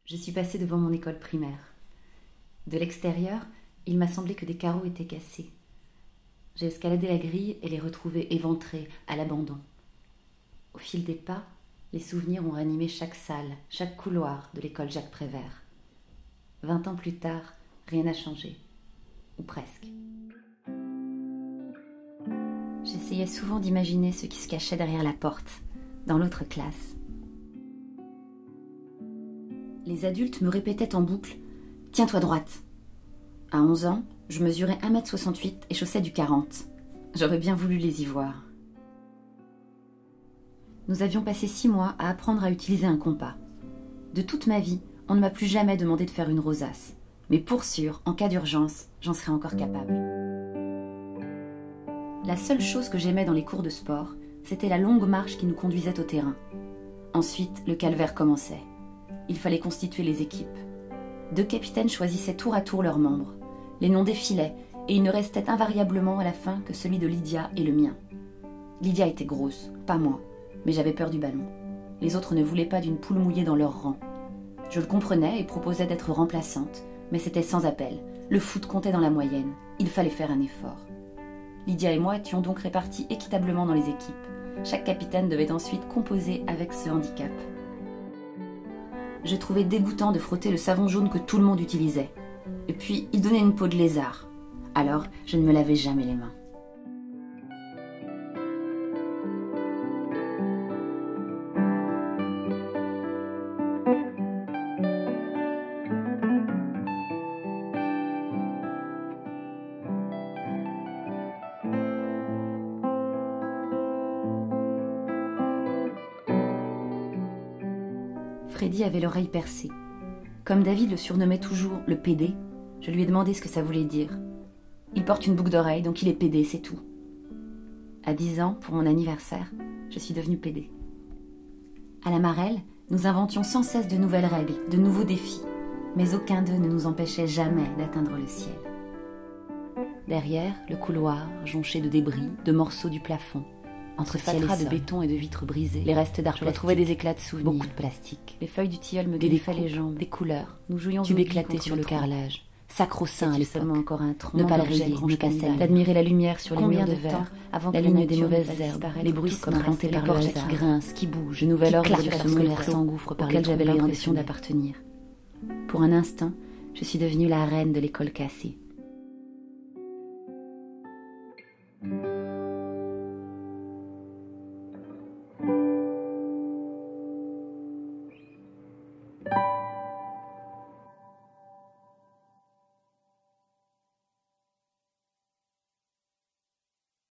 Je suis passée devant mon école primaire. De l'extérieur, il m'a semblé que des carreaux étaient cassés. J'ai escaladé la grille et les retrouvé éventrés, à l'abandon. Au fil des pas, les souvenirs ont ranimé chaque salle, chaque couloir de l'école Jacques Prévert. 20 ans plus tard, rien n'a changé. Ou presque. J'essayais souvent d'imaginer ce qui se cachait derrière la porte, dans l'autre classe. Les adultes me répétaient en boucle « Tiens-toi droite !» À 11 ans, je mesurais 1,68 m et chaussais du 40. J'aurais bien voulu les y voir. Nous avions passé 6 mois à apprendre à utiliser un compas. De toute ma vie, on ne m'a plus jamais demandé de faire une rosace. Mais pour sûr, en cas d'urgence, j'en serais encore capable. La seule chose que j'aimais dans les cours de sport, c'était la longue marche qui nous conduisait au terrain. Ensuite, le calvaire commençait. Il fallait constituer les équipes. 2 capitaines choisissaient tour à tour leurs membres. Les noms défilaient, et il ne restait invariablement à la fin que celui de Lydia et le mien. Lydia était grosse, pas moi, mais j'avais peur du ballon. Les autres ne voulaient pas d'une poule mouillée dans leur rang. Je le comprenais et proposais d'être remplaçante, mais c'était sans appel. Le foot comptait dans la moyenne. Il fallait faire un effort. Lydia et moi étions donc répartis équitablement dans les équipes. Chaque capitaine devait ensuite composer avec ce handicap. Je trouvais dégoûtant de frotter le savon jaune que tout le monde utilisait. Et puis, il donnait une peau de lézard. Alors, je ne me lavais jamais les mains. Freddy avait l'oreille percée. Comme David le surnommait toujours le PD, je lui ai demandé ce que ça voulait dire. Il porte une boucle d'oreille, donc il est PD, c'est tout. À 10 ans, pour mon anniversaire, je suis devenue PD. À la Marelle, nous inventions sans cesse de nouvelles règles, de nouveaux défis, mais aucun d'eux ne nous empêchait jamais d'atteindre le ciel. Derrière, le couloir, jonché de débris, de morceaux du plafond, entre fatras de béton et de vitres brisées, les restes d'art plastique, trouvais des éclats de souvenirs, beaucoup de plastique. Les feuilles du tilleul me griffaient les jambes, des couleurs. Nous jouions tubes éclatés sur le carrelage. Sacro-saint à l'époque, encore un tronc, ne pas le rayer, ne casser, d'admirer la lumière sur les murs de verre, avant la ligne des mauvaises herbes, les bruits comme plantés par le hasard, qui grincent, qui bougent, de nouvelles ordres de ce scolaire s'engouffre par lesquels j'avais l'impression d'appartenir. Pour un instant, je suis devenue la reine de l'école cassée.